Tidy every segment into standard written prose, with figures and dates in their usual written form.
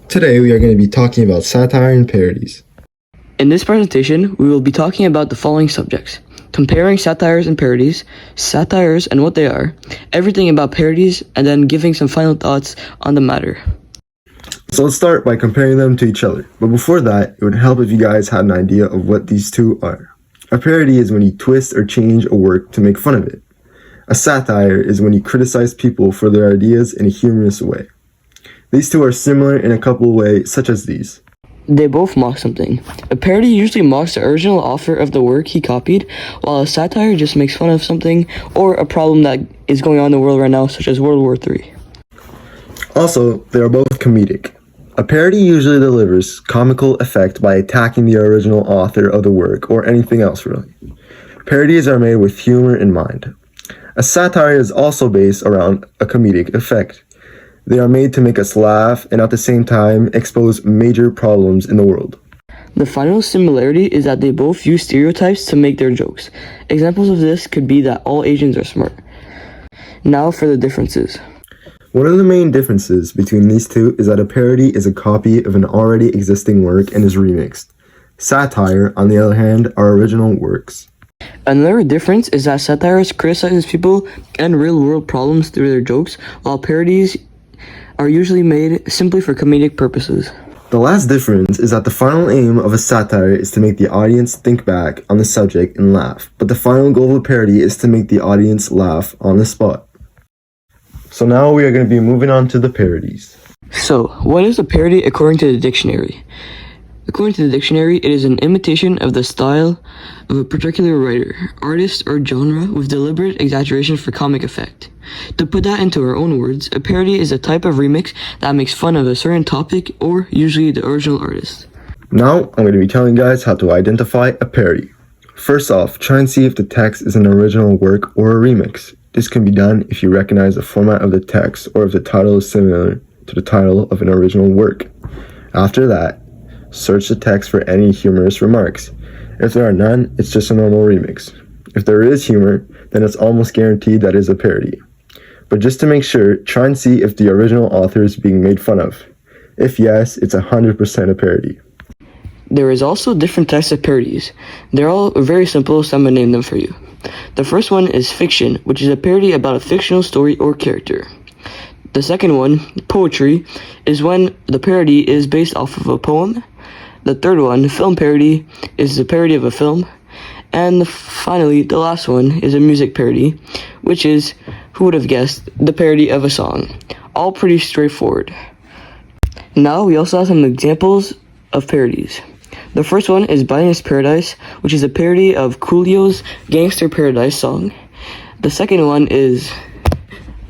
Today we are going to be talking about satire and parodies. In this presentation, we will be talking about the following subjects: comparing satires and parodies, satires and what they are, everything about parodies, and then giving some final thoughts on the matter. So let's start by comparing them to each other. But before that, it would help if you guys had an idea of what these two are. A parody is when you twist or change a work to make fun of it. A satire is when you criticize people for their ideas in a humorous way. These two are similar in a couple ways, such as these. They both mock something. A parody usually mocks the original author of the work he copied, while a satire just makes fun of something or a problem that is going on in the world right now, such as World War III. Also, they are both comedic. A parody usually delivers comical effect by attacking the original author of the work or anything else really. Parodies are made with humor in mind. A satire is also based around a comedic effect. They are made to make us laugh and at the same time expose major problems in the world. The final similarity is that they both use stereotypes to make their jokes. Examples of this could be that all Asians are smart. Now for the differences. One of the main differences between these two is that a parody is a copy of an already existing work and is remixed. Satire, on the other hand, are original works. Another difference is that satires criticizes people and real-world problems through their jokes, while parodies are usually made simply for comedic purposes. The last difference is that the final aim of a satire is to make the audience think back on the subject and laugh, but the final goal of a parody is to make the audience laugh on the spot. So now we are going to be moving on to the parodies. So, what is a parody according to the dictionary? According to the dictionary, it is an imitation of the style of a particular writer, artist, or genre with deliberate exaggeration for comic effect. To put that into our own words, a parody is a type of remix that makes fun of a certain topic or usually the original artist. Now, I'm going to be telling you guys how to identify a parody. First off, try and see if the text is an original work or a remix. This can be done if you recognize the format of the text or if the title is similar to the title of an original work. After that, search the text for any humorous remarks. If there are none, it's just a normal remix. If there is humor, then it's almost guaranteed that is a parody. But just to make sure, try and see if the original author is being made fun of. If yes, it's 100% a parody. There is also different types of parodies. They're all very simple, so I'm going to name them for you. The first one is fiction, which is a parody about a fictional story or character. The second one, poetry, is when the parody is based off of a poem. The third one, film parody, is a parody of a film. And finally, the last one is a music parody, which is, who would have guessed, the parody of a song. All pretty straightforward. Now we also have some examples of parodies. The first one is Biden's Paradise, which is a parody of Coolio's Gangster Paradise song. The second one is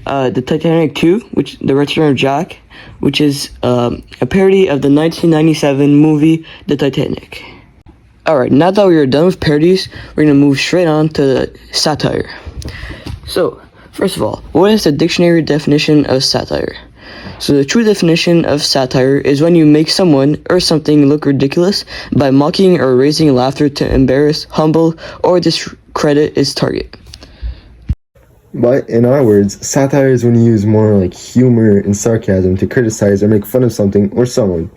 the Titanic 2, which the Return of Jack, which is a parody of the 1997 movie The Titanic. Alright, now that we are done with parodies, we're going to move straight on to the satire. So, first of all, what is the dictionary definition of satire? So the true definition of satire is when you make someone or something look ridiculous by mocking or raising laughter to embarrass, humble, or discredit its target. But in our words, satire is when you use more like humor and sarcasm to criticize or make fun of something or someone.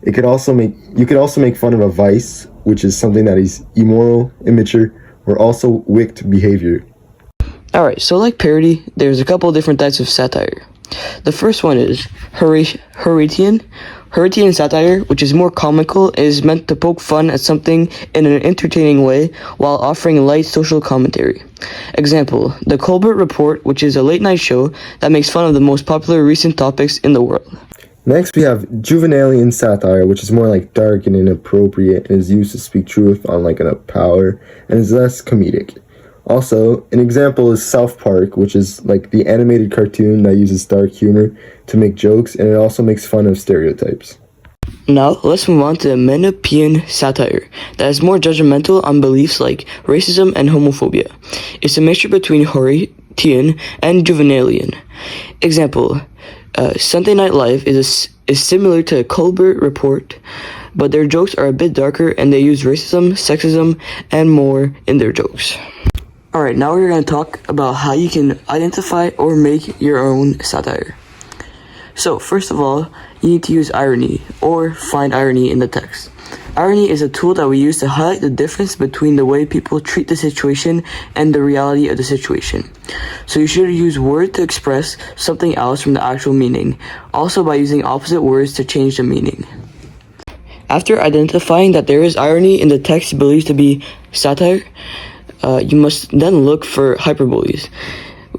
You could also make fun of a vice, which is something that is immoral, immature, or also wicked behavior. Alright, so like parody, there's a couple different types of satire. The first one is Horatian satire, which is more comical, is meant to poke fun at something in an entertaining way while offering light social commentary. Example, The Colbert Report, which is a late-night show that makes fun of the most popular recent topics in the world. Next, we have Juvenalian satire, which is more like dark and inappropriate and is used to speak truth on like a power and is less comedic. Also, an example is South Park, which is like the animated cartoon that uses dark humor to make jokes, and it also makes fun of stereotypes. Now, let's move on to Menippean satire, that is more judgmental on beliefs like racism and homophobia. It's a mixture between Horatian and Juvenalian. Example, Sunday Night Live is similar to Colbert Report, but their jokes are a bit darker and they use racism, sexism, and more in their jokes. Alright, now we're going to talk about how you can identify or make your own satire. So, first of all, you need to use irony or find irony in the text. Irony is a tool that we use to highlight the difference between the way people treat the situation and the reality of the situation. So you should use words to express something else from the actual meaning, also by using opposite words to change the meaning. After identifying that there is irony in the text believed to be satire, you must then look for hyperboles,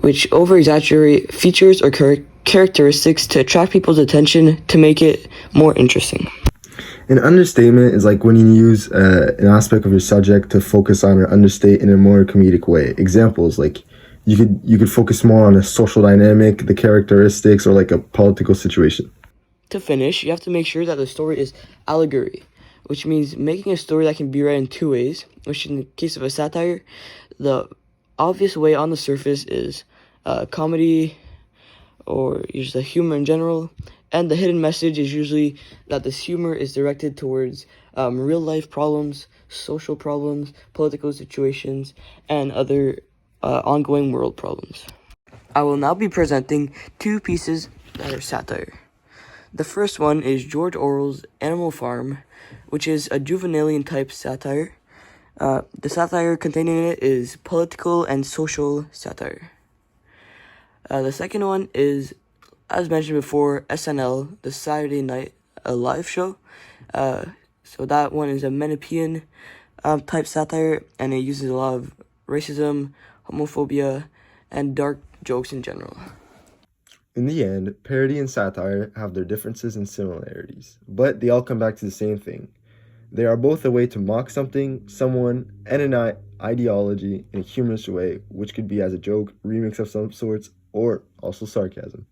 which over-exaggerate features or characteristics to attract people's attention to make it more interesting. An understatement is like when you use an aspect of your subject to focus on or understate in a more comedic way. Examples like you could focus more on a social dynamic, the characteristics, or like a political situation. To finish, you have to make sure that the story is allegory, which means making a story that can be read in two ways, which in the case of a satire, the obvious way on the surface is comedy or just the humor in general, and the hidden message is usually that this humor is directed towards real-life problems, social problems, political situations, and other ongoing world problems. I will now be presenting two pieces that are satire. The first one is George Orwell's Animal Farm, which is a juvenilian type satire. The satire contained in it is political and social satire. The second one is, as mentioned before, SNL, the Saturday Night Live show. So that one is a Menippean type satire, and it uses a lot of racism, homophobia, and dark jokes in general. In the end, parody and satire have their differences and similarities, but they all come back to the same thing. They are both a way to mock something, someone, and an ideology in a humorous way, which could be as a joke, remix of some sorts, or also sarcasm.